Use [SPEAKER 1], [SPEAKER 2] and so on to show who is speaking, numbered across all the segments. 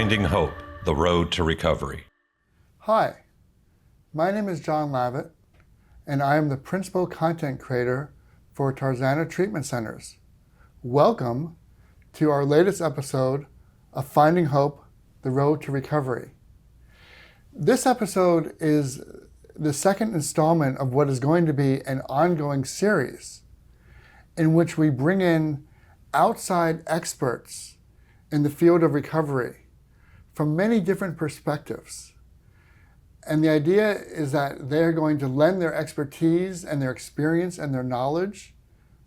[SPEAKER 1] Finding Hope, the Road to Recovery.
[SPEAKER 2] Hi, my name is John Lavitt, and I am the principal content creator for Tarzana Treatment Centers. Welcome to our latest episode of Finding Hope, the Road to Recovery. This episode is the second installment of what is going to be an ongoing series in which we bring in outside experts in the field of recovery from many different perspectives. And the idea is that they're going to lend their expertise and their experience and their knowledge,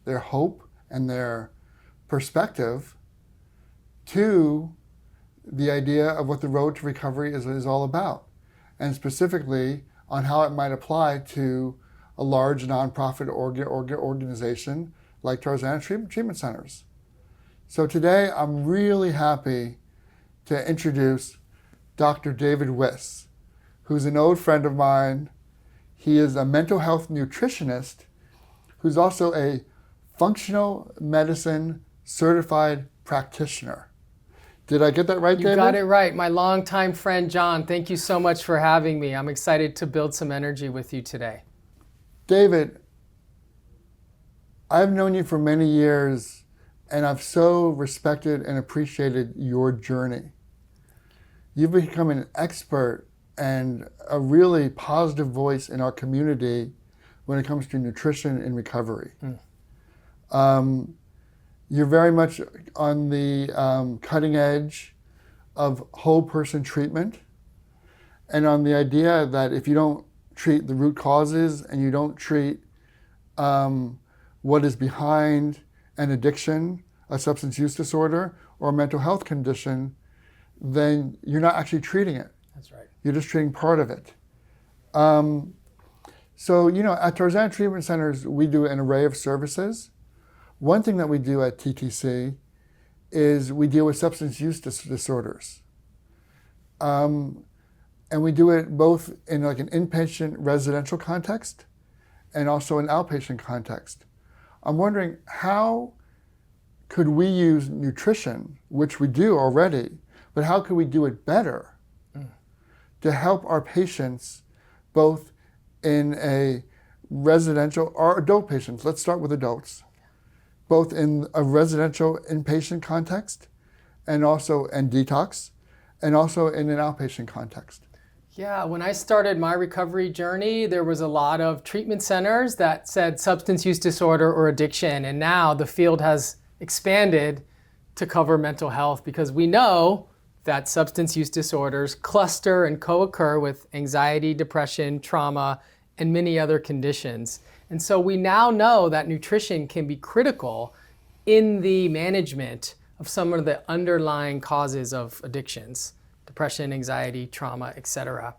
[SPEAKER 2] their hope and their perspective to the idea of what the road to recovery is all about, and specifically on how it might apply to a large nonprofit organization like Tarzana Treatment Centers. So today I'm really happy to introduce Dr. David Wiss, who's an old friend of mine. He is a mental health nutritionist who's also a functional medicine certified practitioner. Did I get that right, David?
[SPEAKER 3] You got it right. My longtime friend, John, thank you so much for having me. I'm excited to build some energy with you today.
[SPEAKER 2] David, I've known you for many years, and I've so respected and appreciated your journey. You've become an expert and a really positive voice in our community when it comes to nutrition and recovery. You're very much on the cutting edge of whole person treatment, and on the idea that if you don't treat the root causes and you don't treat what is behind an addiction, a substance use disorder, or a mental health condition, then you're not actually treating it.
[SPEAKER 3] That's right.
[SPEAKER 2] You're just treating part of it. So, at Tarzana Treatment Centers, we do an array of services. One thing that we do at TTC is we deal with substance use disorders. And we do it both in like an inpatient residential context and also an outpatient context. I'm wondering, how could we use nutrition, which we do already, but how could we do it better to help our patients both in a residential or adult patients? Let's start with adults. Both in a residential inpatient context and also in detox, and also in an outpatient context.
[SPEAKER 3] Yeah, when I started my recovery journey, there was a lot of treatment centers that said substance use disorder or addiction, and now the field has expanded to cover mental health because we know that substance use disorders cluster and co-occur with anxiety, depression, trauma, and many other conditions. And so we now know that nutrition can be critical in the management of some of the underlying causes of addictions. Depression, anxiety, trauma, etc.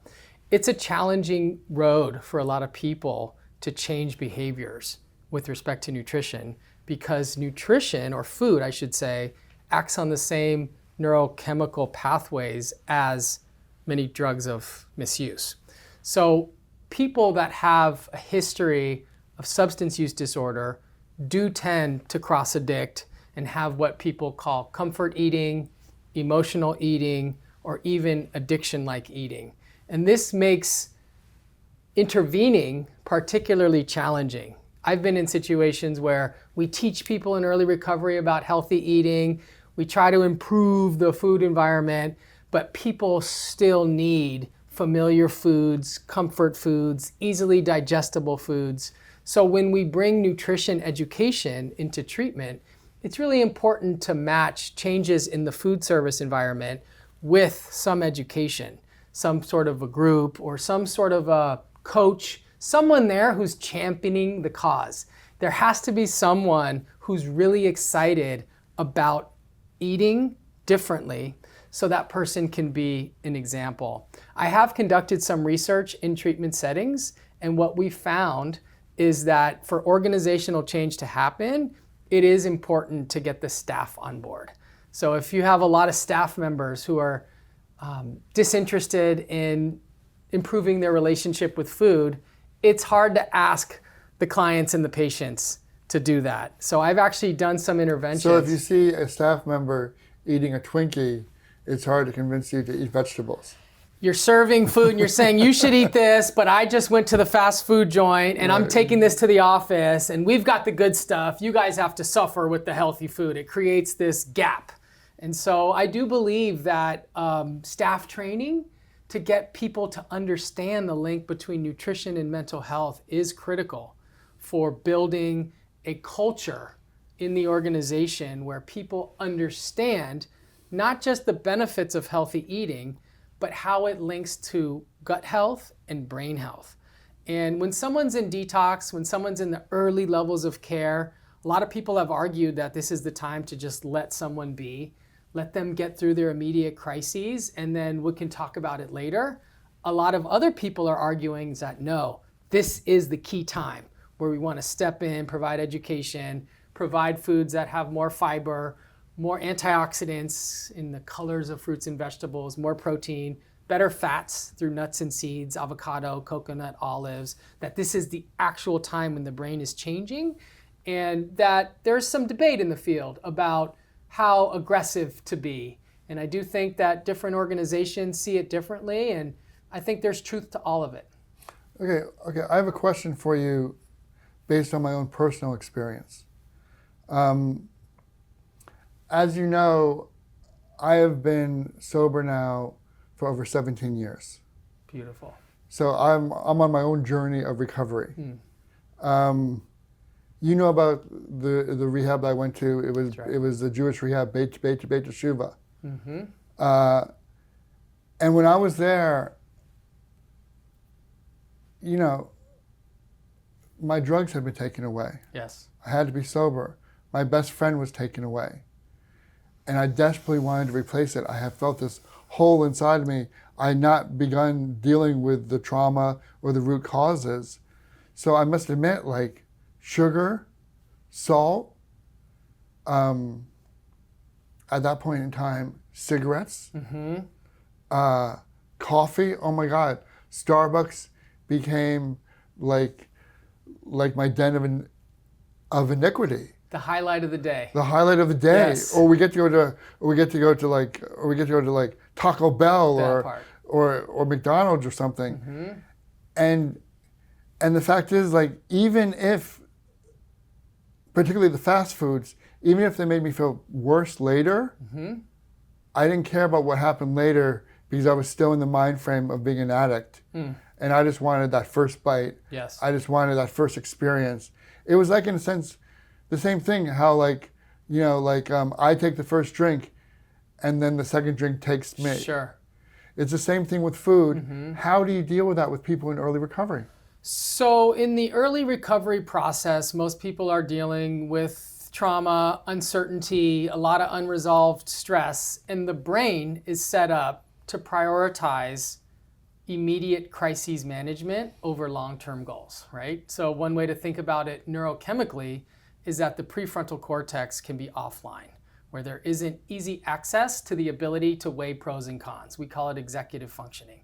[SPEAKER 3] It's a challenging road for a lot of people to change behaviors with respect to nutrition, because nutrition, or food I should say, acts on the same neurochemical pathways as many drugs of misuse. So people that have a history of substance use disorder do tend to cross-addict and have what people call comfort eating, emotional eating, or even addiction-like eating. And this makes intervening particularly challenging. I've been in situations where we teach people in early recovery about healthy eating, we try to improve the food environment, but people still need familiar foods, comfort foods, easily digestible foods. So when we bring nutrition education into treatment, it's really important to match changes in the food service environment with some education, some sort of a group or some sort of a coach, someone there who's championing the cause. There has to be someone who's really excited about eating differently so that person can be an example. I have conducted some research in treatment settings, and what we found is that for organizational change to happen, it is important to get the staff on board. So if you have a lot of staff members who are disinterested in improving their relationship with food, it's hard to ask the clients and the patients to do that. So I've actually done some interventions.
[SPEAKER 2] So if you see a staff member eating a Twinkie it's hard to convince you to eat vegetables.
[SPEAKER 3] You're serving food and you're saying you should eat this, but I just went to the fast food joint and I'm taking this to the office and we've got the good stuff. You guys have to suffer with the healthy food. It creates this gap. And so I do believe that staff training to get people to understand the link between nutrition and mental health is critical for building a culture in the organization where people understand not just the benefits of healthy eating, but how it links to gut health and brain health. And when someone's in detox, when someone's in the early levels of care, a lot of people have argued that this is the time to just let someone be, let them get through their immediate crises, and then we can talk about it later. A lot of other people are arguing that no, this is the key time where we want to step in, provide education, provide foods that have more fiber, more antioxidants in the colors of fruits and vegetables, more protein, better fats through nuts and seeds, avocado, coconut, olives, that this is the actual time when the brain is changing, and that there's some debate in the field about how aggressive to be. And I do think that different organizations see it differently, and I think there's truth to all of it.
[SPEAKER 2] Okay. I have a question for you based on my own personal experience. As you know, I have been sober now for over 17 years.
[SPEAKER 3] Beautiful.
[SPEAKER 2] So I'm on my own journey of recovery. You know about the rehab I went to. It was the Jewish rehab, Beit Teshuvah. And when I was there, you know, my drugs had been taken away.
[SPEAKER 3] Yes.
[SPEAKER 2] I had to be sober. My best friend was taken away. And I desperately wanted to replace it. I have felt this hole inside of me. I had not begun dealing with the trauma or the root causes. So I must admit, like, sugar, salt, at that point in time, cigarettes, coffee. Oh my God, Starbucks became like my den of iniquity.
[SPEAKER 3] The highlight of the day.
[SPEAKER 2] The highlight of the day.
[SPEAKER 3] Yes.
[SPEAKER 2] Or we get to go to Taco Bell or McDonald's or something. And the fact is, like, even if, particularly the fast foods, even if they made me feel worse later, I didn't care about what happened later because I was still in the mind frame of being an addict. And I just wanted that first bite.
[SPEAKER 3] Yes.
[SPEAKER 2] I just wanted that first experience. It was like, in a sense, the same thing, how, like, you know, like, I take the first drink and then the second drink takes me.
[SPEAKER 3] Sure.
[SPEAKER 2] It's the same thing with food. How do you deal with that with people in early recovery?
[SPEAKER 3] So in the early recovery process, most people are dealing with trauma, uncertainty, a lot of unresolved stress, and the brain is set up to prioritize immediate crises management over long-term goals, right? So one way to think about it neurochemically is that the prefrontal cortex can be offline, where there isn't easy access to the ability to weigh pros and cons. We call it executive functioning.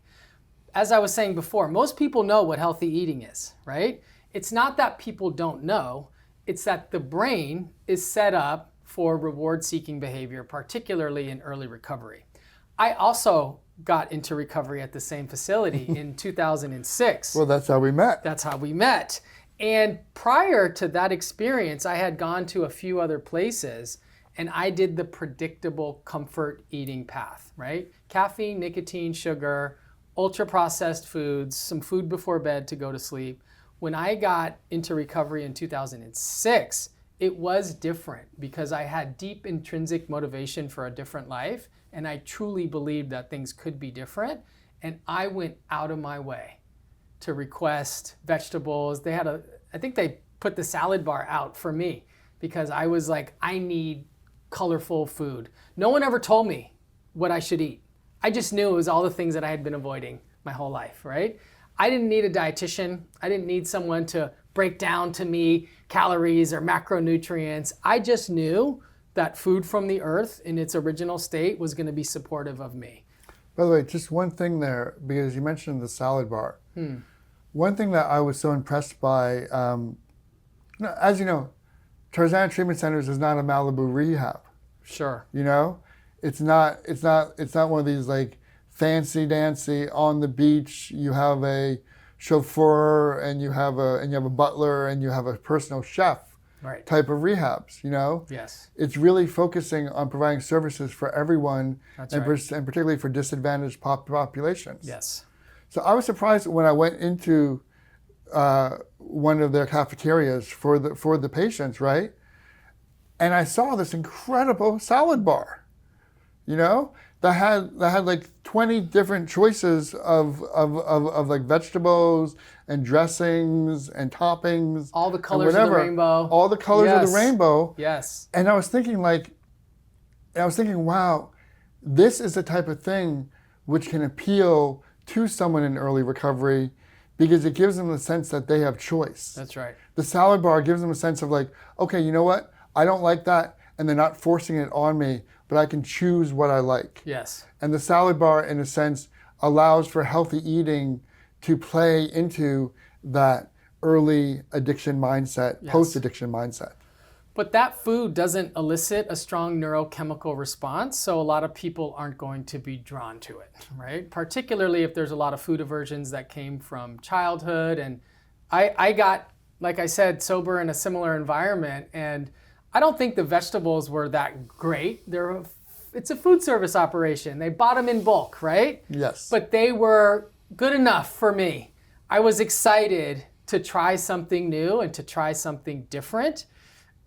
[SPEAKER 3] As I was saying before, most people know what healthy eating is, right? It's not that people don't know, it's that the brain is set up for reward-seeking behavior, particularly in early recovery. I also got into recovery at the same facility in 2006.
[SPEAKER 2] Well, that's how we met.
[SPEAKER 3] That's how we met. And prior to that experience, I had gone to a few other places and I did the predictable comfort eating path, right? Caffeine, nicotine, sugar, ultra-processed foods, some food before bed to go to sleep. When I got into recovery in 2006, it was different because I had deep intrinsic motivation for a different life, and I truly believed that things could be different, and I went out of my way to request vegetables. I think they put the salad bar out for me because I was like, I need colorful food. No one ever told me what I should eat. I just knew it was all the things that I had been avoiding my whole life, right? I didn't need a dietitian. I didn't need someone to break down to me calories or macronutrients. I just knew that food from the earth in its original state was going to be supportive of me.
[SPEAKER 2] By the way, just one thing there, because you mentioned the salad bar. One thing that I was so impressed by, as you know, Tarzana Treatment Centers is not a Malibu rehab.
[SPEAKER 3] Sure.
[SPEAKER 2] You know, It's not one of these like fancy dancy on the beach. You have a chauffeur and you have a butler and you have a personal chef
[SPEAKER 3] Right.
[SPEAKER 2] type of rehabs, you know?
[SPEAKER 3] Yes.
[SPEAKER 2] It's really focusing on providing services for everyone,
[SPEAKER 3] That's
[SPEAKER 2] and,
[SPEAKER 3] right.
[SPEAKER 2] and particularly for disadvantaged populations.
[SPEAKER 3] Yes.
[SPEAKER 2] So I was surprised when I went into one of their cafeterias for the patients, right? And I saw this incredible salad bar, you know, that had like 20 different choices of like vegetables and dressings and toppings.
[SPEAKER 3] All the
[SPEAKER 2] and
[SPEAKER 3] colors of the
[SPEAKER 2] whatever.
[SPEAKER 3] rainbow.
[SPEAKER 2] All the colors of
[SPEAKER 3] Yes.
[SPEAKER 2] the rainbow.
[SPEAKER 3] Yes.
[SPEAKER 2] And I was thinking, wow, this is the type of thing which can appeal to someone in early recovery because it gives them the sense that they have choice.
[SPEAKER 3] That's right.
[SPEAKER 2] The salad bar gives them a sense of like, okay, you know what? I don't like that, and they're not forcing it on me, but I can choose what I like.
[SPEAKER 3] Yes.
[SPEAKER 2] And the salad bar, in a sense, allows for healthy eating to play into that early addiction mindset,
[SPEAKER 3] Yes.
[SPEAKER 2] post-addiction mindset.
[SPEAKER 3] But that food doesn't elicit a strong neurochemical response, so a lot of people aren't going to be drawn to it, right? Particularly if there's a lot of food aversions that came from childhood. And I got, like I said, sober in a similar environment, and I don't think the vegetables were that great. It's a food service operation. They bought them in bulk, right?
[SPEAKER 2] Yes.
[SPEAKER 3] But they were good enough for me. I was excited to try something new and to try something different.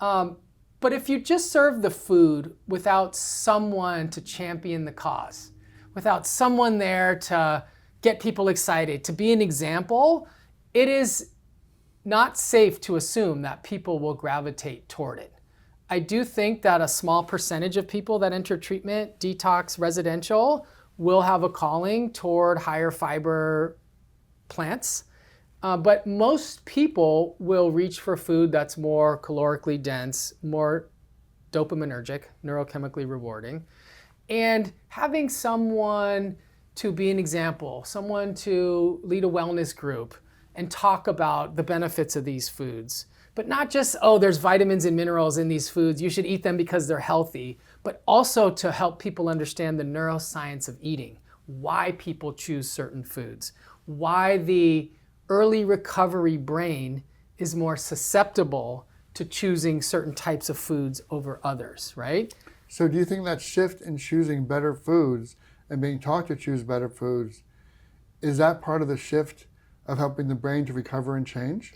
[SPEAKER 3] But if you just serve the food without someone to champion the cause, without someone there to get people excited, to be an example, it is not safe to assume that people will gravitate toward it. I do think that a small percentage of people that enter treatment, detox, residential, will have a calling toward higher fiber plants. But most people will reach for food that's more calorically dense, more dopaminergic, neurochemically rewarding. And having someone to be an example, someone to lead a wellness group and talk about the benefits of these foods. But not just, oh, there's vitamins and minerals in these foods, you should eat them because they're healthy, but also to help people understand the neuroscience of eating, why people choose certain foods, why the early recovery brain is more susceptible to choosing certain types of foods over others, right?
[SPEAKER 2] So do you think that shift in choosing better foods and being taught to choose better foods, is that part of the shift of helping the brain to recover and change?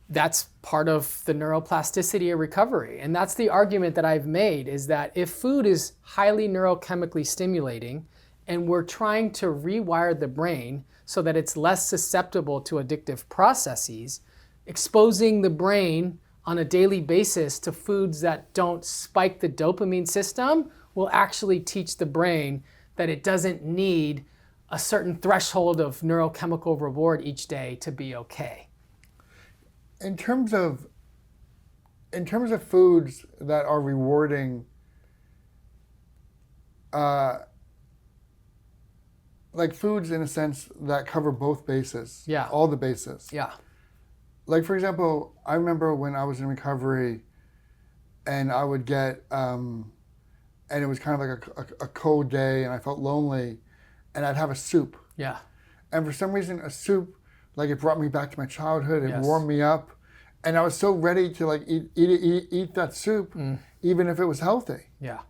[SPEAKER 3] That's part of the neuroplasticity of recovery. And that's the argument that I've made, is that if food is highly neurochemically stimulating and we're trying to rewire the brain so that it's less susceptible to addictive processes, exposing the brain on a daily basis to foods that don't spike the dopamine system will actually teach the brain that it doesn't need a certain threshold of neurochemical reward each day to be okay.
[SPEAKER 2] In terms of foods that are rewarding, like foods in a sense that cover both bases,
[SPEAKER 3] Yeah.
[SPEAKER 2] all the bases.
[SPEAKER 3] Yeah.
[SPEAKER 2] Like for example, I remember when I was in recovery, and I would get, and it was kind of like a cold day, and I felt lonely, and I'd have a soup.
[SPEAKER 3] Yeah.
[SPEAKER 2] And for some reason, a soup, like it brought me back to my childhood. It
[SPEAKER 3] Yes.
[SPEAKER 2] warmed me up, and I was so ready to like eat that soup, even if it was healthy.
[SPEAKER 3] Yeah.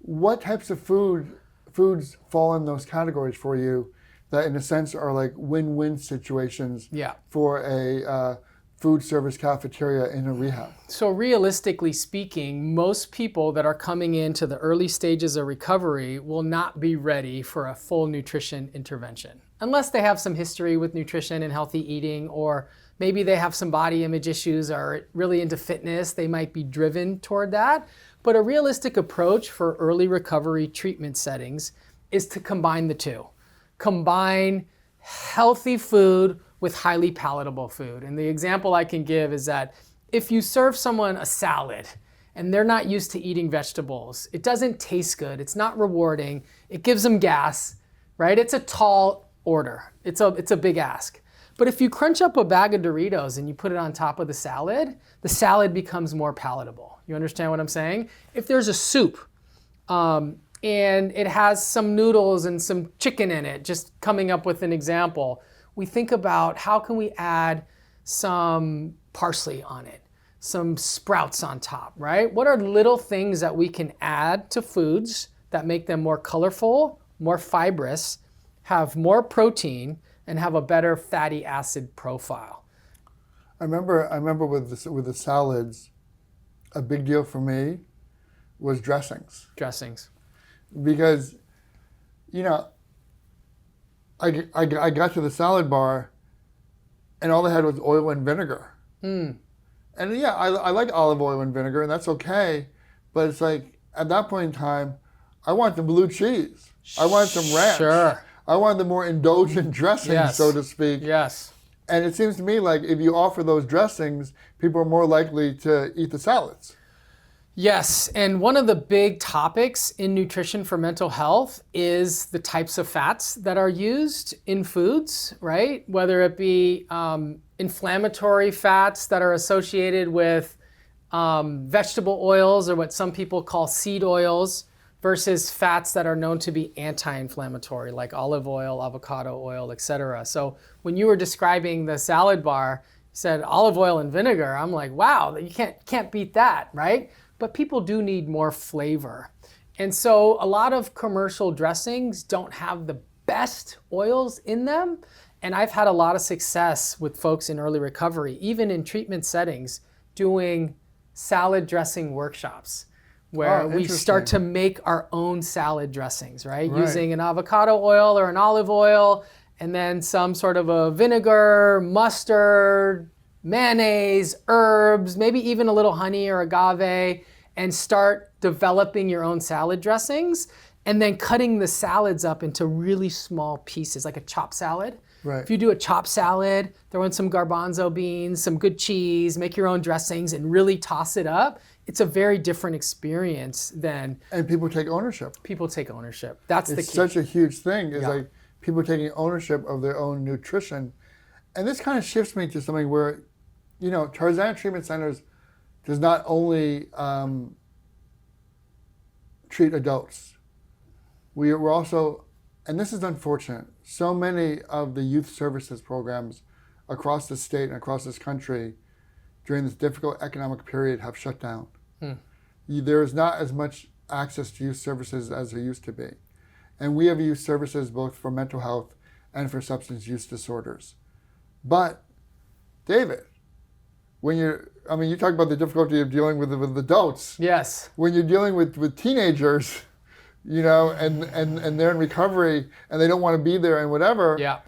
[SPEAKER 2] What types of foods fall in those categories for you, that in a sense are like win-win situations
[SPEAKER 3] Yeah.
[SPEAKER 2] for a food service cafeteria in a rehab?
[SPEAKER 3] So realistically speaking, most people that are coming into the early stages of recovery will not be ready for a full nutrition intervention, unless they have some history with nutrition and healthy eating, or maybe they have some body image issues, or really into fitness, they might be driven toward that. But a realistic approach for early recovery treatment settings is to combine the two. Combine healthy food with highly palatable food. And the example I can give is that if you serve someone a salad and they're not used to eating vegetables, it doesn't taste good, it's not rewarding, it gives them gas, right? It's a tall order, it's a big ask. But if you crunch up a bag of Doritos and you put it on top of the salad becomes more palatable. You understand what I'm saying? If there's a soup and it has some noodles and some chicken in it, just coming up with an example. We think about how can we add some parsley on it, some sprouts on top, right? What are little things that we can add to foods that make them more colorful, more fibrous, have more protein, and have a better fatty acid profile?
[SPEAKER 2] I remember with the salads, a big deal for me was dressings.
[SPEAKER 3] Dressings.
[SPEAKER 2] Because, you know, I got to the salad bar and all they had was oil and vinegar. And yeah, I like olive oil and vinegar, and that's okay. But it's like, at that point in time, I want the blue cheese. I want some ranch.
[SPEAKER 3] Sure.
[SPEAKER 2] I want the more indulgent dressing,
[SPEAKER 3] Yes.
[SPEAKER 2] so to speak.
[SPEAKER 3] Yes.
[SPEAKER 2] And it seems to me like if you offer those dressings, people are more likely to eat the salads.
[SPEAKER 3] Yes, and one of the big topics in nutrition for mental health is the types of fats that are used in foods, right? Whether it be inflammatory fats that are associated with vegetable oils, or what some people call seed oils, versus fats that are known to be anti-inflammatory, like olive oil, avocado oil, etc. So when you were describing the salad bar, you said olive oil and vinegar. I'm like, wow, you can't beat that, right? But people do need more flavor. And so a lot of commercial dressings don't have the best oils in them. And I've had a lot of success with folks in early recovery, even in treatment settings, doing salad dressing workshops where we start to make our own salad dressings, right? Using an avocado oil or an olive oil, and then some sort of a vinegar, mustard, mayonnaise, herbs, maybe even a little honey or agave, and start developing your own salad dressings, and then cutting the salads up into really small pieces, like a chopped salad.
[SPEAKER 2] Right.
[SPEAKER 3] If you do a chopped salad, throw in some garbanzo beans, some good cheese, make your own dressings, and really toss it up, it's a very different experience than...
[SPEAKER 2] And people take ownership.
[SPEAKER 3] People take ownership. That's the key.
[SPEAKER 2] It's such a huge thing, is like people taking ownership of their own nutrition. And this kind of shifts me to something where, you know, Tarzana Treatment Centers does not only treat adults. We're also, and this is unfortunate, so many of the youth services programs across the state and across this country during this difficult economic period have shut down. There is not as much access to youth services as there used to be. And we have youth services both for mental health and for substance use disorders. But, David, when you talk about the difficulty of dealing with adults.
[SPEAKER 3] Yes.
[SPEAKER 2] When you're dealing with teenagers, you know, and they're in recovery and they don't want to be there and whatever.
[SPEAKER 3] Yeah.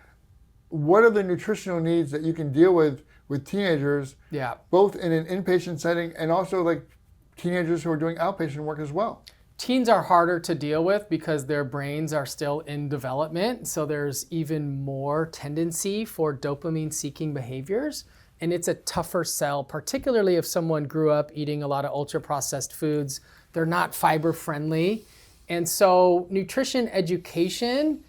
[SPEAKER 2] What are the nutritional needs that you can deal with teenagers?
[SPEAKER 3] Yeah.
[SPEAKER 2] Both in an inpatient setting and also like teenagers who are doing outpatient work as well.
[SPEAKER 3] Teens are harder to deal with because their brains are still in development. So there's even more tendency for dopamine-seeking behaviors. And it's a tougher sell, particularly if someone grew up eating a lot of ultra-processed foods. They're not fiber-friendly. And so nutrition education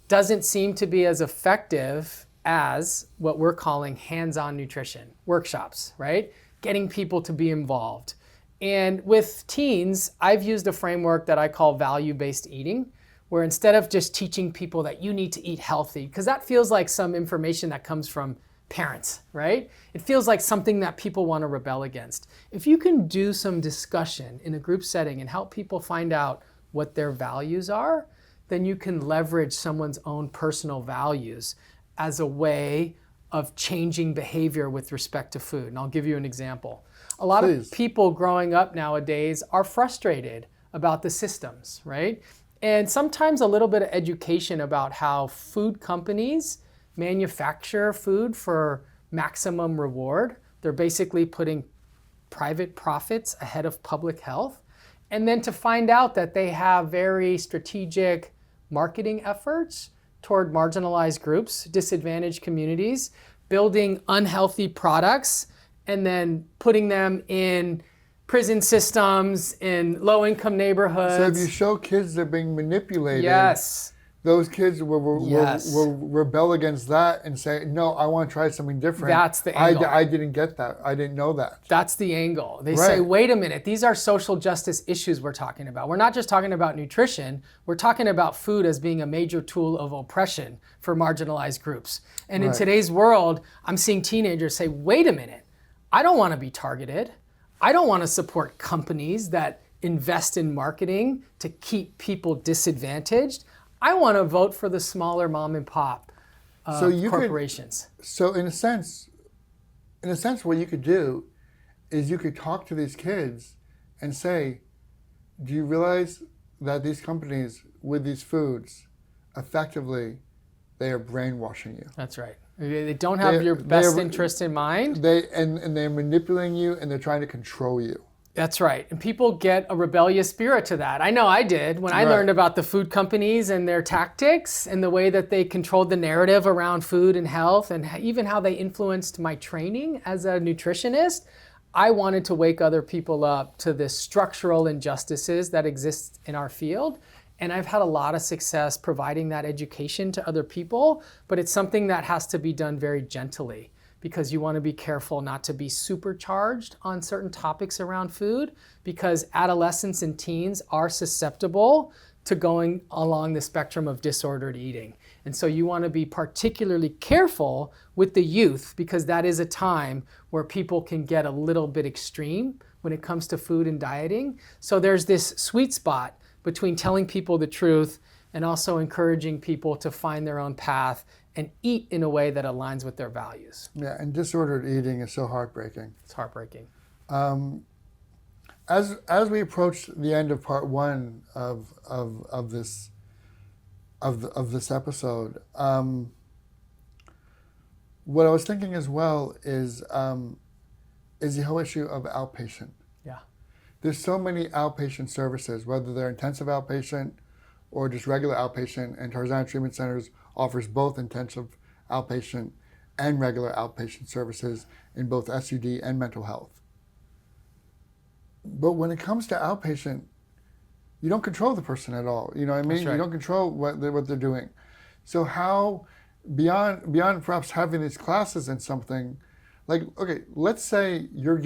[SPEAKER 3] doesn't seem to be as effective as what we're calling hands-on nutrition workshops, right? Getting people to be involved. And with teens, I've used a framework that I call value-based eating, where instead of just teaching people that you need to eat healthy, because that feels like some information that comes from parents, right? It feels like something that people want to rebel against. If you can do some discussion in a group setting and help people find out what their values are, then you can leverage someone's own personal values as a way of changing behavior with respect to food. And I'll give you an example. A lot of people growing up nowadays are frustrated about the systems, right? And sometimes a little bit of education about how food companies manufacture food for maximum reward. They're basically putting private profits ahead of public health. And then to find out that they have very strategic marketing efforts toward marginalized groups, disadvantaged communities, building unhealthy products, and then putting them in prison systems, in low-income neighborhoods.
[SPEAKER 2] So if you show kids they're being manipulated,
[SPEAKER 3] yes,
[SPEAKER 2] those kids
[SPEAKER 3] Yes.
[SPEAKER 2] will rebel against that and say, no, I want to try something different.
[SPEAKER 3] That's the angle.
[SPEAKER 2] I didn't get that. I didn't know that.
[SPEAKER 3] That's the angle. They say,
[SPEAKER 2] Right.
[SPEAKER 3] wait a minute, these are social justice issues we're talking about. We're not just talking about nutrition, we're talking about food as being a major tool of oppression for marginalized groups. And in
[SPEAKER 2] Right.
[SPEAKER 3] today's world, I'm seeing teenagers say, wait a minute, I don't want to be targeted. I don't want to support companies that invest in marketing to keep people disadvantaged. I want to vote for the smaller mom and pop corporations.
[SPEAKER 2] So in a sense, what you could do is you could talk to these kids and say, do you realize that these companies with these foods, effectively, they are brainwashing you.
[SPEAKER 3] That's right. They don't have your best interest in mind.
[SPEAKER 2] And they're manipulating you and they're trying to control you.
[SPEAKER 3] That's right. And people get a rebellious spirit to that. I know I did when I learned about the food companies and their tactics and the way that they controlled the narrative around food and health and even how they influenced my training as a nutritionist. I wanted to wake other people up to the structural injustices that exist in our field. And I've had a lot of success providing that education to other people, but it's something that has to be done very gently, because you want to be careful not to be supercharged on certain topics around food, because adolescents and teens are susceptible to going along the spectrum of disordered eating. And so you want to be particularly careful with the youth, because that is a time where people can get a little bit extreme when it comes to food and dieting. So there's this sweet spot between telling people the truth and also encouraging people to find their own path and eat in a way that aligns with their values.
[SPEAKER 2] Yeah, and disordered eating is so heartbreaking.
[SPEAKER 3] It's heartbreaking.
[SPEAKER 2] As we approach the end of part one of this episode, what I was thinking as well is the whole issue of outpatient.
[SPEAKER 3] Yeah.
[SPEAKER 2] There's so many outpatient services, whether they're intensive outpatient or just regular outpatient, and Tarzana Treatment Centers offers both intensive outpatient and regular outpatient services in both SUD and mental health. But when it comes to outpatient, you don't control the person at all. You know what I mean?
[SPEAKER 3] That's right.
[SPEAKER 2] You don't control what they're doing. So how, beyond perhaps having these classes and something, like, okay, let's say you're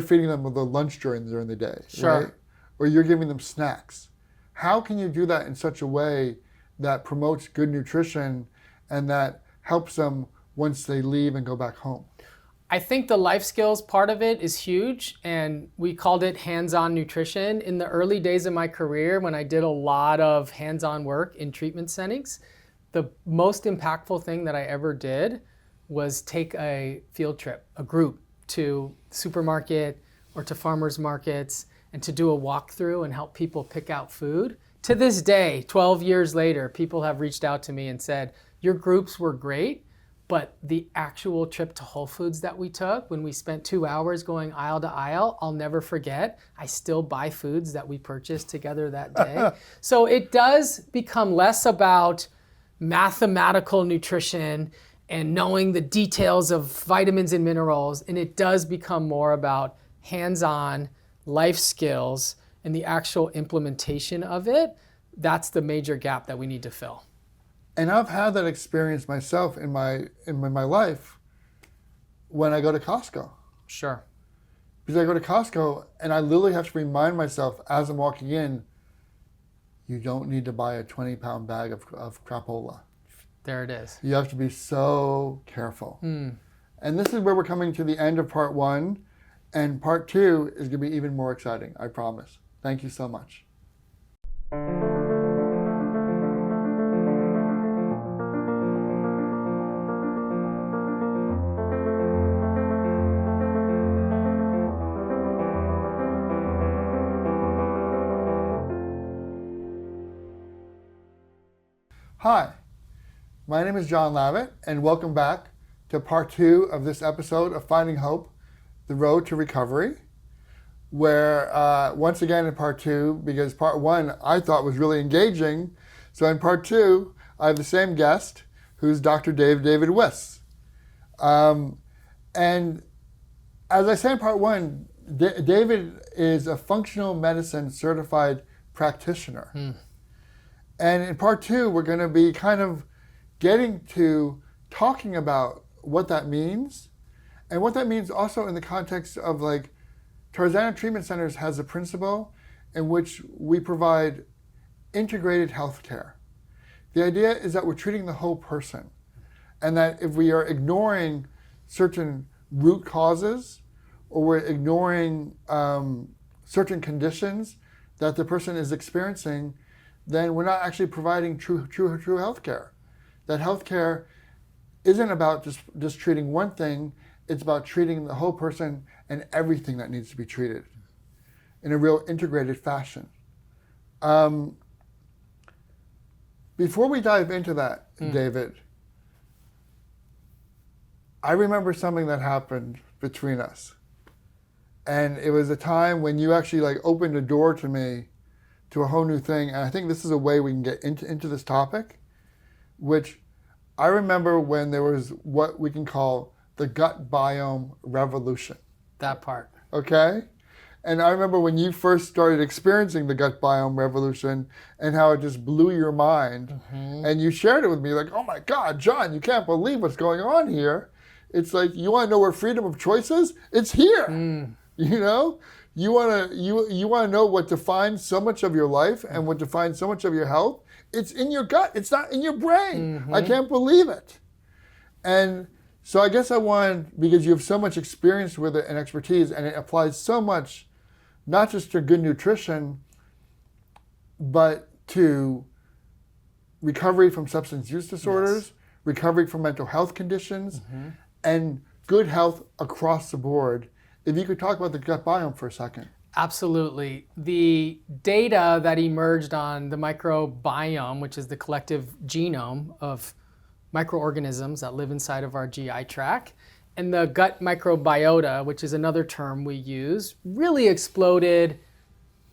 [SPEAKER 2] feeding them with a lunch during the day,
[SPEAKER 3] Sure.
[SPEAKER 2] right? Or you're giving them snacks. How can you do that in such a way that promotes good nutrition and that helps them once they leave and go back home?
[SPEAKER 3] I think the life skills part of it is huge, and we called it hands-on nutrition. In the early days of my career, when I did a lot of hands-on work in treatment settings, the most impactful thing that I ever did was take a field trip, a group, to the supermarket or to farmers markets, and to do a walkthrough and help people pick out food. To this day, 12 years later, people have reached out to me and said, your groups were great, but the actual trip to Whole Foods that we took, when we spent 2 hours going aisle to aisle, I'll never forget. I still buy foods that we purchased together that day. So it does become less about mathematical nutrition and knowing the details of vitamins and minerals, and it does become more about hands-on life skills and the actual implementation of it. That's the major gap that we need to fill.
[SPEAKER 2] And I've had that experience myself in my life when I go to Costco.
[SPEAKER 3] Sure.
[SPEAKER 2] Because I go to Costco and I literally have to remind myself as I'm walking in, you don't need to buy a 20-pound bag of crapola.
[SPEAKER 3] There it is.
[SPEAKER 2] You have to be so careful. And this is where we're coming to the end of part one. And part two is going to be even more exciting, I promise. Thank you so much. Hi, my name is John Lavitt, and welcome back to part two of this episode of Finding Hope, The Road to Recovery, where once again in part two, because part one I thought was really engaging, so in part two I have the same guest, who's Dr. David Wiss. And as I said in part one, David is a functional medicine certified practitioner. And in part 2, we're going to be kind of getting to talking about what that means, and what that means also in the context of like Tarzana Treatment Centers has a principle in which we provide integrated health care. The idea is that we're treating the whole person, and that if we are ignoring certain root causes, or we're ignoring certain conditions that the person is experiencing, then we're not actually providing true health care. That health care isn't about just treating one thing, it's about treating the whole person and everything that needs to be treated in a real integrated fashion. Before we dive into that, David, I remember something that happened between us. And it was a time when you actually like opened a door to me to a whole new thing. And I think this is a way we can get into this topic, which I remember when there was what we can call the gut biome revolution.
[SPEAKER 3] That part.
[SPEAKER 2] Okay? And I remember when you first started experiencing the gut biome revolution and how it just blew your mind. And you shared it with me like, oh my God, John, you can't believe what's going on here. It's like, you want to know where freedom of choice is? It's here. You know? You want to know what defines so much of your life and what defines so much of your health? It's in your gut. It's not in your brain. I can't believe it. And so I guess I wanted, because you have so much experience with it and expertise, and it applies so much, not just to good nutrition, but to recovery from substance use disorders, recovery from mental health conditions, and good health across the board. If you could talk about the gut biome for a second.
[SPEAKER 3] Absolutely. The data that emerged on the microbiome, which is the collective genome of microorganisms that live inside of our GI tract, and the gut microbiota, which is another term we use, really exploded,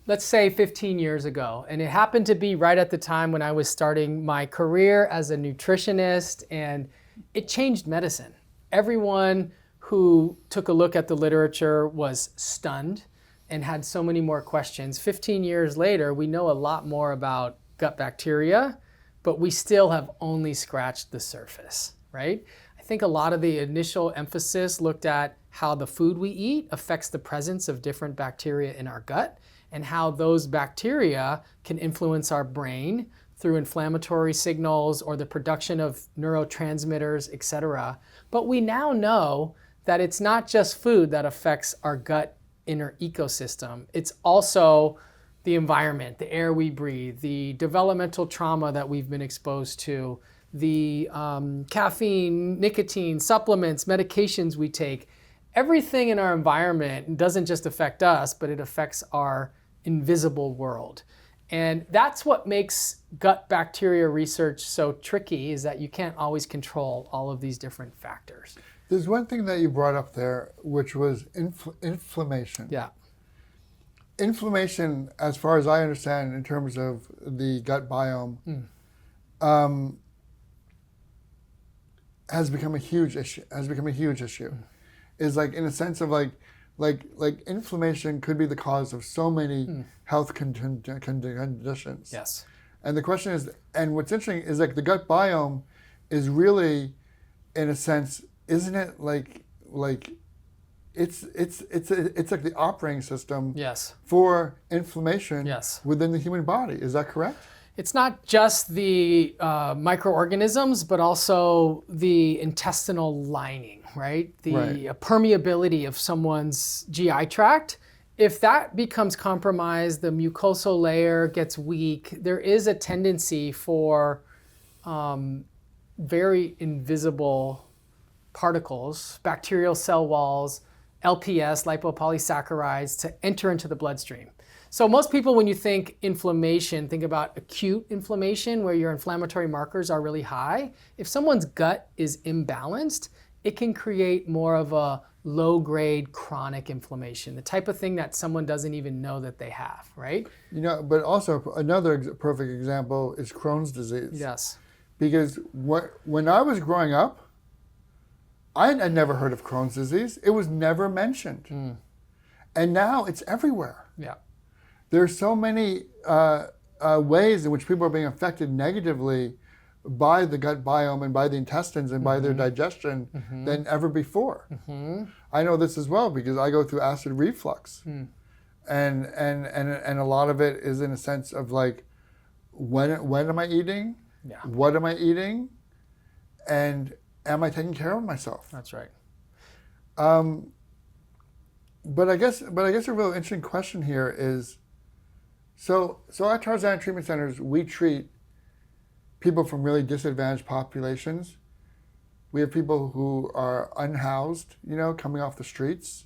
[SPEAKER 3] let's say 15 years ago. And it happened to be right at the time when I was starting my career as a nutritionist, and it changed medicine. Everyone who took a look at the literature was stunned and had so many more questions. 15 years later, we know a lot more about gut bacteria, but we still have only scratched the surface, right? I think a lot of the initial emphasis looked at how the food we eat affects the presence of different bacteria in our gut, and how those bacteria can influence our brain through inflammatory signals or the production of neurotransmitters, et cetera. But we now know that it's not just food that affects our gut inner ecosystem. It's also the environment, the air we breathe, the developmental trauma that we've been exposed to, the caffeine, nicotine, supplements, medications we take. Everything in our environment doesn't just affect us, but it affects our invisible world. And that's what makes gut bacteria research so tricky, is that you can't always control all of these different factors.
[SPEAKER 2] There's one thing that you brought up there, which was inflammation.
[SPEAKER 3] Yeah.
[SPEAKER 2] Inflammation, as far as I understand, in terms of the gut biome, has become a huge issue. Is like, in a sense of like inflammation could be the cause of so many health conditions.
[SPEAKER 3] Yes.
[SPEAKER 2] And the question is, and what's interesting is like the gut biome is really, in a sense, isn't it like it's like the operating system for inflammation within the human body. Is that correct?
[SPEAKER 3] It's not just the microorganisms, but also the intestinal lining, right? The permeability of someone's GI tract. If that becomes compromised, the mucosal layer gets weak, there is a tendency for very invisible particles, bacterial cell walls, LPS, lipopolysaccharides, to enter into the bloodstream. So most people, when you think inflammation, think about acute inflammation where your inflammatory markers are really high. If someone's gut is imbalanced, it can create more of a low-grade chronic inflammation, the type of thing that someone doesn't even know that they have, right?
[SPEAKER 2] You know, but also another perfect example is Crohn's disease.
[SPEAKER 3] Yes.
[SPEAKER 2] Because when I was growing up, I had never heard of Crohn's disease. It was never mentioned. And now it's everywhere.
[SPEAKER 3] Yeah.
[SPEAKER 2] There's so many ways in which people are being affected negatively by the gut biome and by the intestines and by their digestion than ever before. I know this as well because I go through acid reflux. And a lot of it is in a sense of like, when am I eating?
[SPEAKER 3] Yeah.
[SPEAKER 2] What am I eating? And am I taking care of myself?
[SPEAKER 3] That's right.
[SPEAKER 2] But I guess a real interesting question here is, so at Tarzana Treatment Centers, we treat people from really disadvantaged populations. We have people who are unhoused, coming off the streets.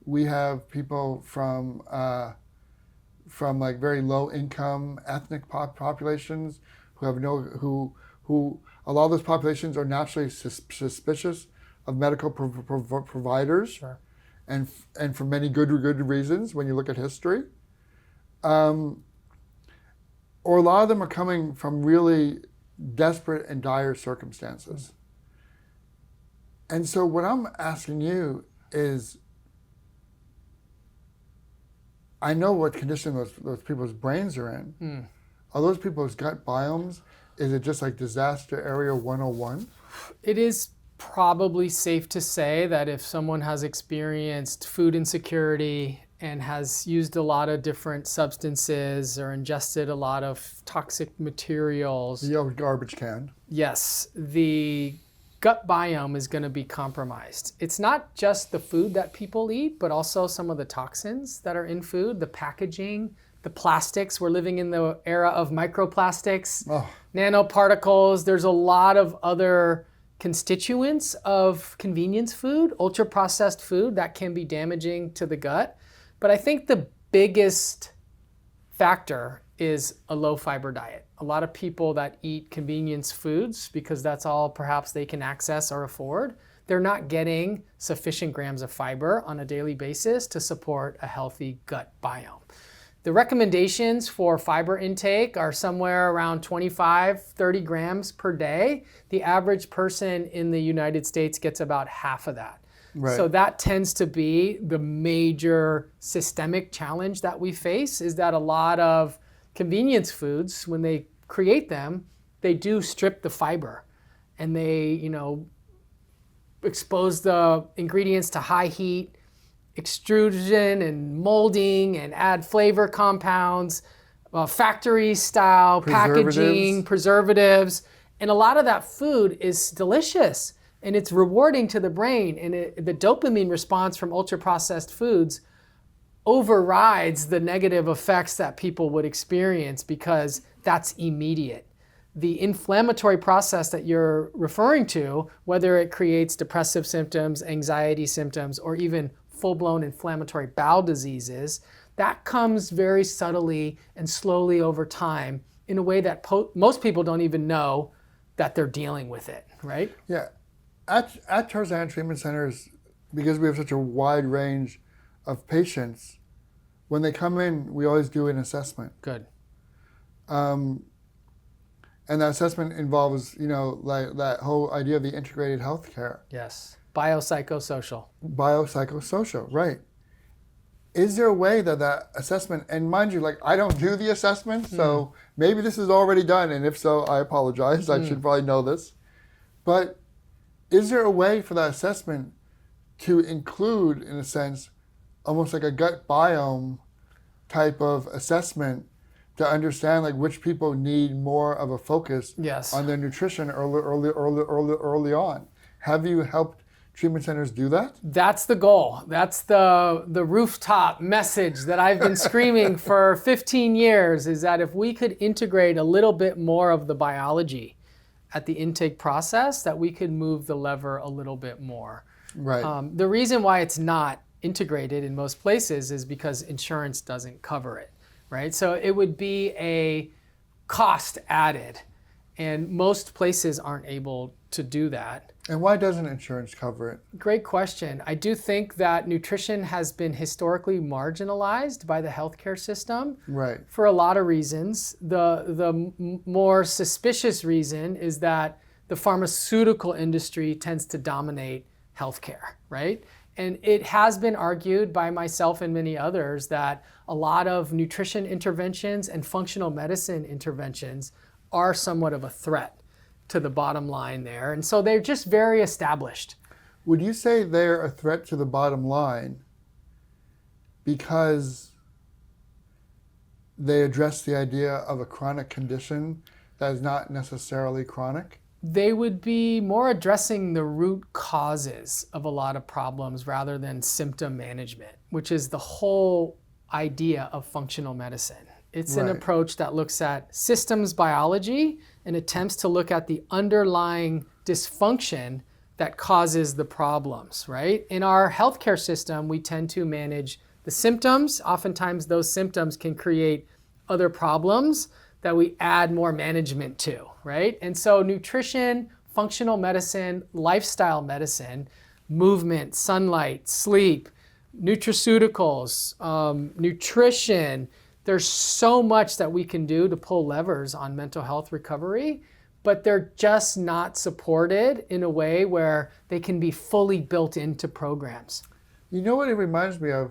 [SPEAKER 2] We have people from like very low income ethnic populations who have who a lot of those populations are naturally suspicious of medical providers.
[SPEAKER 3] Sure.
[SPEAKER 2] And for many good reasons when you look at history. Or a lot of them are coming from really desperate and dire circumstances. And so what I'm asking you is, I know what condition those people's brains are in. Are those people's gut biomes? Is it just like disaster area 101?
[SPEAKER 3] It is probably safe to say that if someone has experienced food insecurity and has used a lot of different substances or ingested a lot of toxic materials.
[SPEAKER 2] The old garbage can.
[SPEAKER 3] Yes, the gut biome is going to be compromised. It's not just the food that people eat, but also some of the toxins that are in food, the packaging, the plastics. We're living in the era of microplastics, nanoparticles. There's a lot of other constituents of convenience food, ultra-processed food that can be damaging to the gut. But I think the biggest factor is a low-fiber diet. A lot of people that eat convenience foods, because that's all perhaps they can access or afford, they're not getting sufficient grams of fiber on a daily basis to support a healthy gut biome. The recommendations for fiber intake are somewhere around 25, 30 grams per day. The average person in the United States gets about half of that.
[SPEAKER 2] Right.
[SPEAKER 3] So that tends to be the major systemic challenge that we face, is that a lot of convenience foods, when they create them, they do strip the fiber and they, expose the ingredients to high heat, extrusion and molding, and add flavor compounds, factory style packaging, preservatives. And a lot of that food is delicious and it's rewarding to the brain. And the dopamine response from ultra processed foods overrides the negative effects that people would experience because that's immediate. The inflammatory process that you're referring to, whether it creates depressive symptoms, anxiety symptoms, or even full-blown inflammatory bowel diseases, that comes very subtly and slowly over time in a way that most people don't even know that they're dealing with it, right?
[SPEAKER 2] Yeah. At Tarzana Treatment Centers, because we have such a wide range of patients, when they come in, we always do an assessment.
[SPEAKER 3] Good.
[SPEAKER 2] And that assessment involves, like that whole idea of the integrated healthcare.
[SPEAKER 3] Yes. Biopsychosocial.
[SPEAKER 2] Biopsychosocial, right. Is there a way that assessment, and mind you, like I don't do the assessment, so maybe this is already done, and if so, I apologize. I should probably know this. But is there a way for that assessment to include, in a sense, almost like a gut biome type of assessment to understand like which people need more of a focus on their nutrition early on? Have you helped treatment centers do that?
[SPEAKER 3] That's the goal. That's the rooftop message that I've been screaming for 15 years, is that if we could integrate a little bit more of the biology at the intake process, that we could move the lever a little bit more.
[SPEAKER 2] Right.
[SPEAKER 3] The reason why it's not integrated in most places is because insurance doesn't cover it, right? So it would be a cost added, and most places aren't able to do that.
[SPEAKER 2] And why doesn't insurance cover it?
[SPEAKER 3] Great question. I do think that nutrition has been historically marginalized by the healthcare system,
[SPEAKER 2] right,
[SPEAKER 3] for a lot of reasons. The more suspicious reason is that the pharmaceutical industry tends to dominate healthcare, right? And it has been argued by myself and many others that a lot of nutrition interventions and functional medicine interventions are somewhat of a threat to the bottom line there. And so they're just very established.
[SPEAKER 2] Would you say they're a threat to the bottom line because they address the idea of a chronic condition that is not necessarily chronic?
[SPEAKER 3] They would be more addressing the root causes of a lot of problems rather than symptom management, which is the whole idea of functional medicine. It's an approach that looks at systems biology and attempts to look at the underlying dysfunction that causes the problems, right? In our healthcare system, we tend to manage the symptoms. Oftentimes those symptoms can create other problems that we add more management to, right? And so nutrition, functional medicine, lifestyle medicine, movement, sunlight, sleep, nutraceuticals, nutrition, there's so much that we can do to pull levers on mental health recovery, but they're just not supported in a way where they can be fully built into programs.
[SPEAKER 2] You know what it reminds me of?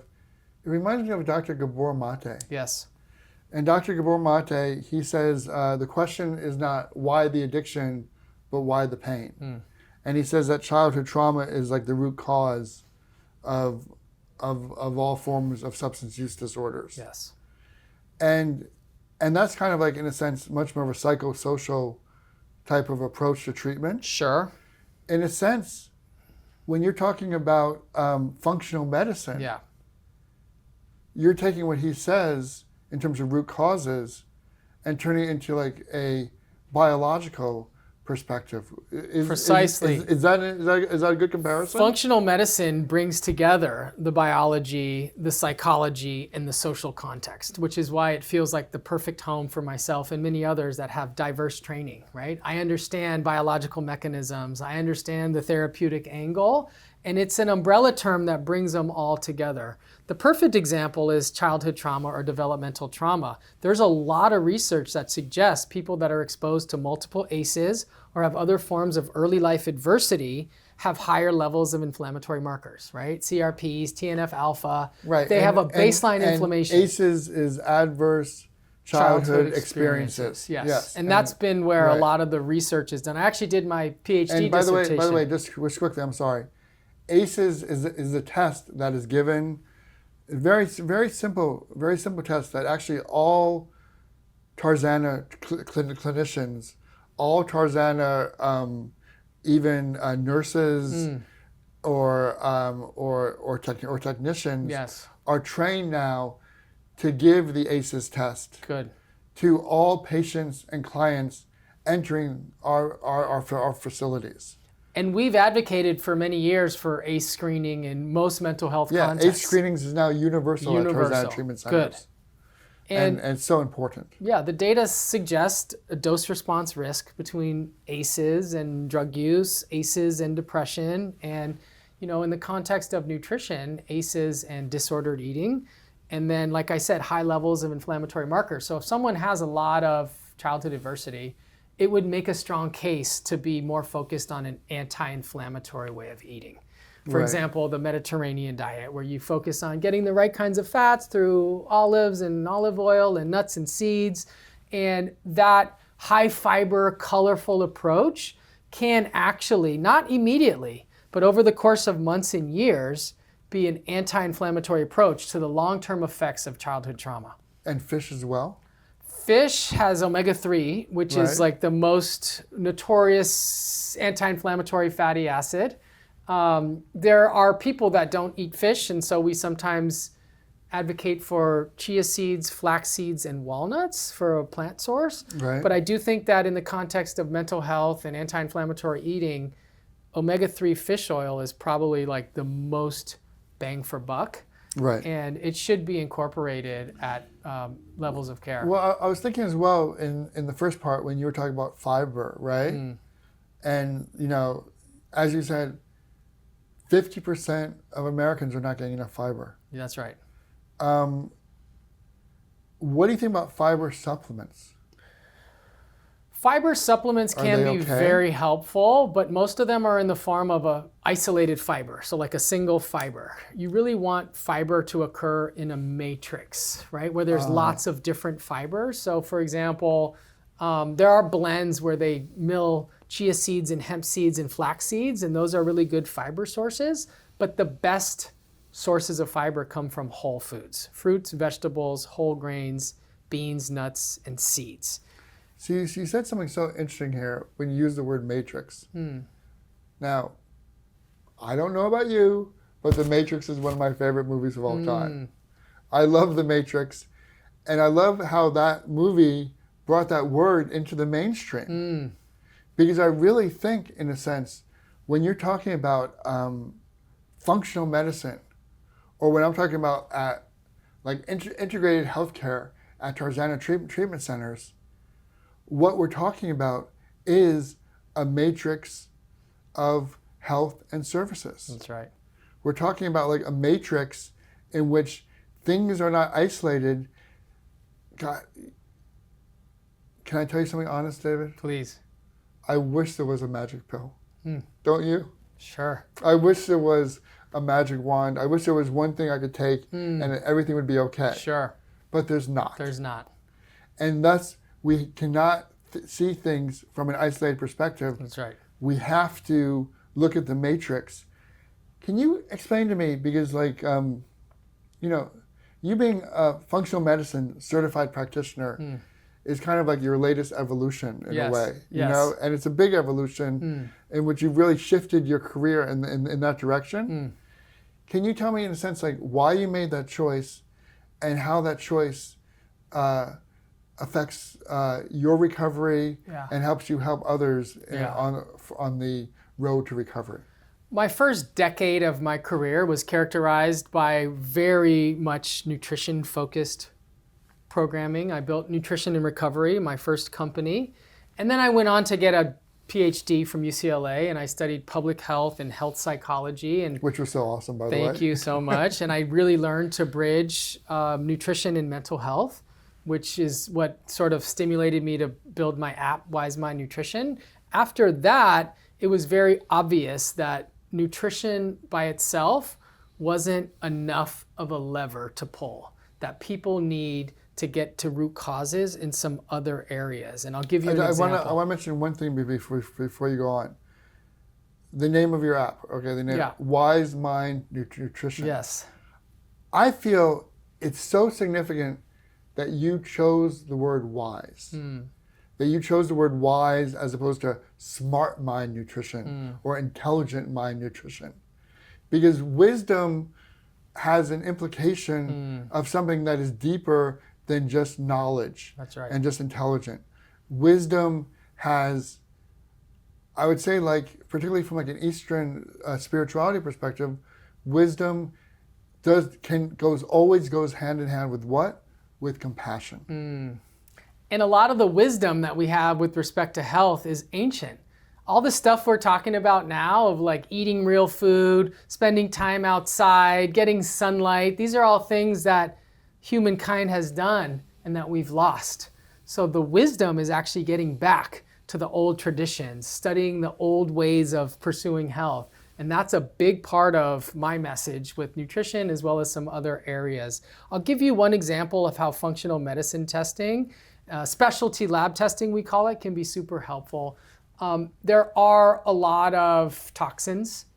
[SPEAKER 2] It reminds me of Dr. Gabor Mate.
[SPEAKER 3] Yes.
[SPEAKER 2] And Dr. Gabor Mate, he says, the question is not why the addiction, but why the pain. And he says that childhood trauma is like the root cause of all forms of substance use disorders.
[SPEAKER 3] Yes.
[SPEAKER 2] And that's kind of like, in a sense, much more of a psychosocial type of approach to treatment.
[SPEAKER 3] Sure.
[SPEAKER 2] In a sense, when you're talking about functional medicine,
[SPEAKER 3] Yeah.
[SPEAKER 2] you're taking what he says in terms of root causes and turning it into like a biological perspective.
[SPEAKER 3] Precisely.
[SPEAKER 2] Is that a good comparison?
[SPEAKER 3] Functional medicine brings together the biology, the psychology, and the social context, which is why it feels like the perfect home for myself and many others that have diverse training, right? I understand biological mechanisms, I understand the therapeutic angle, and it's an umbrella term that brings them all together. The perfect example is childhood trauma or developmental trauma. There's a lot of research that suggests people that are exposed to multiple ACEs or have other forms of early life adversity have higher levels of inflammatory markers, right? CRPs, TNF alpha.
[SPEAKER 2] Right.
[SPEAKER 3] They have a baseline inflammation.
[SPEAKER 2] And ACEs is adverse childhood experiences.
[SPEAKER 3] Yes. And that's been where a lot of the research is done. I actually did my PhD dissertation.
[SPEAKER 2] By the way, just quickly, I'm sorry. ACEs is a test that is given, very simple test that actually all Tarzana clinicians, all Tarzana even nurses or technicians are trained now to give the ACEs test.
[SPEAKER 3] Good.
[SPEAKER 2] To all patients and clients entering our facilities.
[SPEAKER 3] And we've advocated for many years for ACE screening in most mental health contexts.
[SPEAKER 2] ACE screenings is now universal at Tarzana Treatment Centers.
[SPEAKER 3] Good.
[SPEAKER 2] And it's so important.
[SPEAKER 3] Yeah, the data suggest a dose-response risk between ACEs and drug use, ACEs and depression, and in the context of nutrition, ACEs and disordered eating, and then, like I said, high levels of inflammatory markers. So if someone has a lot of childhood adversity, it would make a strong case to be more focused on an anti-inflammatory way of eating. For example, the Mediterranean diet, where you focus on getting the right kinds of fats through olives and olive oil and nuts and seeds. And that high fiber, colorful approach can actually, not immediately, but over the course of months and years, be an anti-inflammatory approach to the long-term effects of childhood trauma.
[SPEAKER 2] And fish as well?
[SPEAKER 3] Fish has omega-3, which is like the most notorious anti-inflammatory fatty acid. There are people that don't eat fish, and so we sometimes advocate for chia seeds, flax seeds, and walnuts for a plant source.
[SPEAKER 2] Right.
[SPEAKER 3] But I do think that in the context of mental health and anti-inflammatory eating, omega-3 fish oil is probably like the most bang for buck.
[SPEAKER 2] Right.
[SPEAKER 3] And it should be incorporated at levels of care.
[SPEAKER 2] Well, I was thinking as well in the first part when you were talking about fiber, right? And, as you said, 50% of Americans are not getting enough fiber.
[SPEAKER 3] That's right.
[SPEAKER 2] What do you think about fiber supplements?
[SPEAKER 3] Fiber supplements
[SPEAKER 2] Are
[SPEAKER 3] can
[SPEAKER 2] they
[SPEAKER 3] be
[SPEAKER 2] okay?
[SPEAKER 3] very helpful, but most of them are in the form of a isolated fiber, so like a single fiber. You really want fiber to occur in a matrix, right, where there's lots of different fibers. So for example, there are blends where they mill chia seeds and hemp seeds and flax seeds, and those are really good fiber sources, but the best sources of fiber come from whole foods, fruits, vegetables, whole grains, beans, nuts, and seeds.
[SPEAKER 2] So you said something so interesting here when you use the word matrix. Now, I don't know about you, but The Matrix is one of my favorite movies of all time. I love The Matrix, and I love how that movie brought that word into the mainstream. Because I really think, in a sense, when you're talking about functional medicine, or when I'm talking about like integrated healthcare at Tarzana Treatment Centers, what we're talking about is a matrix of health and services.
[SPEAKER 3] That's right.
[SPEAKER 2] We're talking about like a matrix in which things are not isolated. God, can I tell you something honest, David?
[SPEAKER 3] Please.
[SPEAKER 2] I wish there was a magic pill. Don't you?
[SPEAKER 3] Sure.
[SPEAKER 2] I wish there was a magic wand. I wish there was one thing I could take and everything would be okay.
[SPEAKER 3] Sure.
[SPEAKER 2] But there's not.
[SPEAKER 3] There's not.
[SPEAKER 2] And thus, we cannot see things from an isolated perspective.
[SPEAKER 3] That's right.
[SPEAKER 2] We have to look at the matrix. Can you explain to me, because like, you know, you being a functional medicine certified practitioner is kind of like your latest evolution in a way, you know, and it's a big evolution in which you've really shifted your career in that direction. Can you tell me, in a sense, like why you made that choice and how that choice affects your recovery and helps you help others on the road to recovery?
[SPEAKER 3] My first decade of my career was characterized by very much nutrition-focused programming. I built Nutrition and Recovery, my first company. And then I went on to get a PhD from UCLA, and I studied public health and health psychology. And
[SPEAKER 2] which was so awesome, by the way.
[SPEAKER 3] Thank you so much. And I really learned to bridge nutrition and mental health, which is what sort of stimulated me to build my app, Wise Mind Nutrition. After that, it was very obvious that nutrition by itself wasn't enough of a lever to pull, that people need to get to root causes in some other areas. And I'll give you an example.
[SPEAKER 2] I want to mention one thing before you go on. The name of your app, okay? The name, Wise Mind Nutrition.
[SPEAKER 3] Yes.
[SPEAKER 2] I feel it's so significant that you chose the word wise. That you chose the word wise as opposed to smart mind nutrition or intelligent mind nutrition. Because wisdom has an implication of something that is deeper than just knowledge.
[SPEAKER 3] That's right.
[SPEAKER 2] And just intelligent. Wisdom has, I would say, like, particularly from like an Eastern spirituality perspective, wisdom always goes hand in hand with what? With compassion.
[SPEAKER 3] And a lot of the wisdom that we have with respect to health is ancient. All the stuff we're talking about now of like eating real food, spending time outside, getting sunlight, these are all things that humankind has done and that we've lost. So the wisdom is actually getting back to the old traditions, studying the old ways of pursuing health. And that's a big part of my message with nutrition as well as some other areas. I'll give you one example of how functional medicine testing, specialty lab testing we call it, can be super helpful. There are a lot of toxins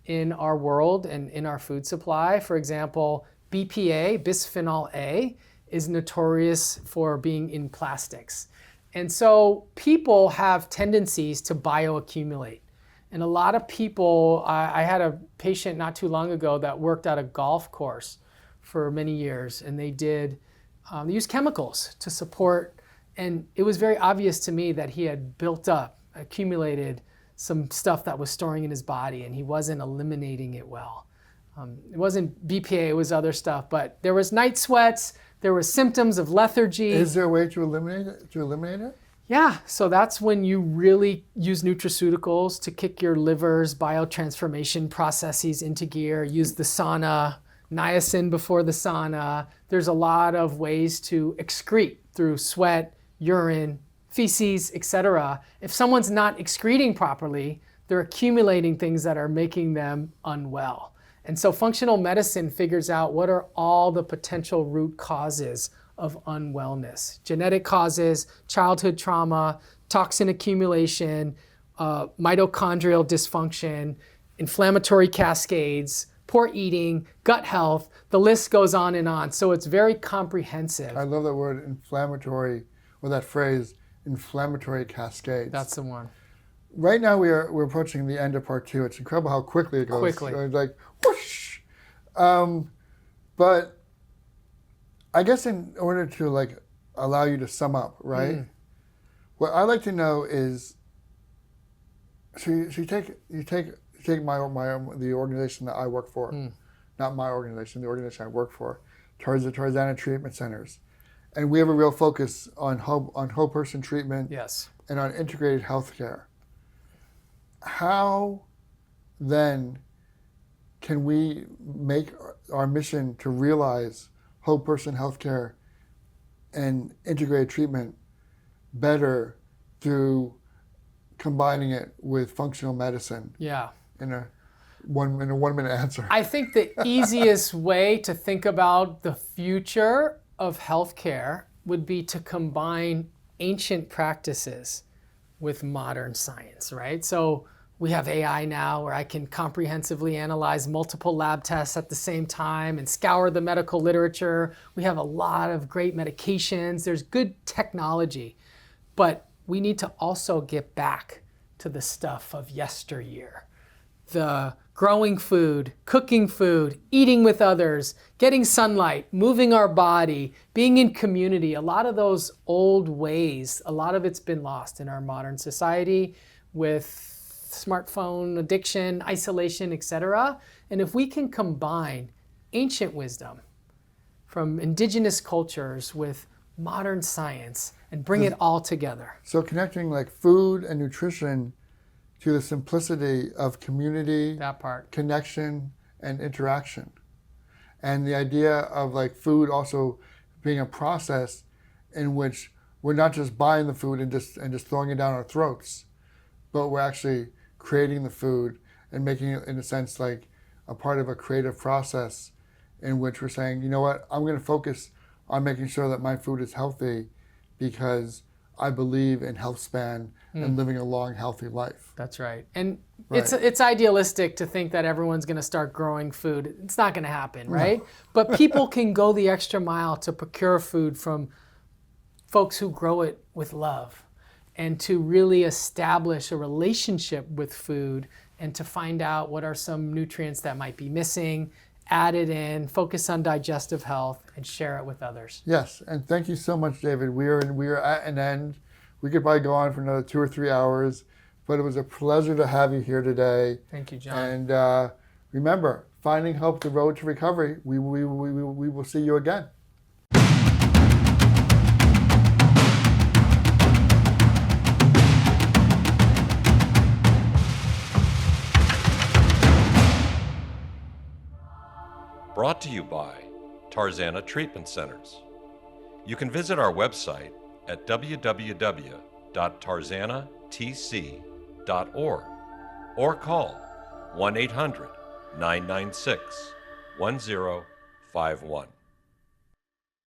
[SPEAKER 3] in our world and in our food supply. For example, BPA, bisphenol A, is notorious for being in plastics. And so people have tendencies to bioaccumulate. And a lot of people, I had a patient not too long ago that worked at a golf course for many years, and they used chemicals to support, and it was very obvious to me that he had built up, accumulated some stuff that was storing in his body, and he wasn't eliminating it well. It wasn't BPA, it was other stuff, but there was night sweats, there were symptoms of lethargy.
[SPEAKER 2] Is there a way to eliminate it?
[SPEAKER 3] Yeah, so that's when you really use nutraceuticals to kick your liver's biotransformation processes into gear. Use the sauna, niacin before the sauna. There's a lot of ways to excrete through sweat, urine, feces, etc. If someone's not excreting properly, they're accumulating things that are making them unwell. And so functional medicine figures out what are all the potential root causes of unwellness. Genetic causes, childhood trauma, toxin accumulation, mitochondrial dysfunction, inflammatory cascades, poor eating, gut health, the list goes on and on. So it's very comprehensive.
[SPEAKER 2] I love that word inflammatory, or that phrase, inflammatory cascades.
[SPEAKER 3] That's the one.
[SPEAKER 2] Right now we're approaching the end of part 2. It's incredible how quickly it goes.
[SPEAKER 3] Quickly.
[SPEAKER 2] It's like whoosh. But I guess in order to like allow you to sum up, right? What I like to know is, so you take the organization that I work for, not my organization, the organization I work for, Tarzana Treatment Centers, and we have a real focus on whole person treatment,
[SPEAKER 3] Yes.
[SPEAKER 2] and on integrated healthcare. How then can we make our mission to realize whole person healthcare and integrated treatment better through combining it with functional medicine?
[SPEAKER 3] Yeah.
[SPEAKER 2] In a 1 minute answer.
[SPEAKER 3] I think the easiest way to think about the future of healthcare would be to combine ancient practices with modern science, right? So we have AI now where I can comprehensively analyze multiple lab tests at the same time and scour the medical literature. We have a lot of great medications. There's good technology, but we need to also get back to the stuff of yesteryear. The growing food, cooking food, eating with others, getting sunlight, moving our body, being in community. A lot of those old ways, a lot of it's been lost in our modern society with smartphone addiction, isolation, etc. And if we can combine ancient wisdom from indigenous cultures with modern science and bring it all together.
[SPEAKER 2] So connecting like food and nutrition to the simplicity of community,
[SPEAKER 3] That part.
[SPEAKER 2] connection, and interaction. And the idea of like food also being a process in which we're not just buying the food and just throwing it down our throats, but we're actually creating the food and making it, in a sense, like a part of a creative process in which we're saying, you know what, I'm going to focus on making sure that my food is healthy because I believe in health span and living a long, healthy life.
[SPEAKER 3] That's right. And
[SPEAKER 2] Right.
[SPEAKER 3] it's idealistic to think that everyone's going to start growing food. It's not going to happen, right? But people can go the extra mile to procure food from folks who grow it with love and to really establish a relationship with food and to find out what are some nutrients that might be missing, add it in, focus on digestive health, and share it with others.
[SPEAKER 2] Yes, and thank you so much, David. We are at an end. We could probably go on for another 2 or 3 hours, but it was a pleasure to have you here today.
[SPEAKER 3] Thank you, John.
[SPEAKER 2] And remember, finding hope, the road to recovery. We will see you again.
[SPEAKER 1] Brought to you by Tarzana Treatment Centers. You can visit our website at www.tarzanatc.org or call 1-800-996-1051.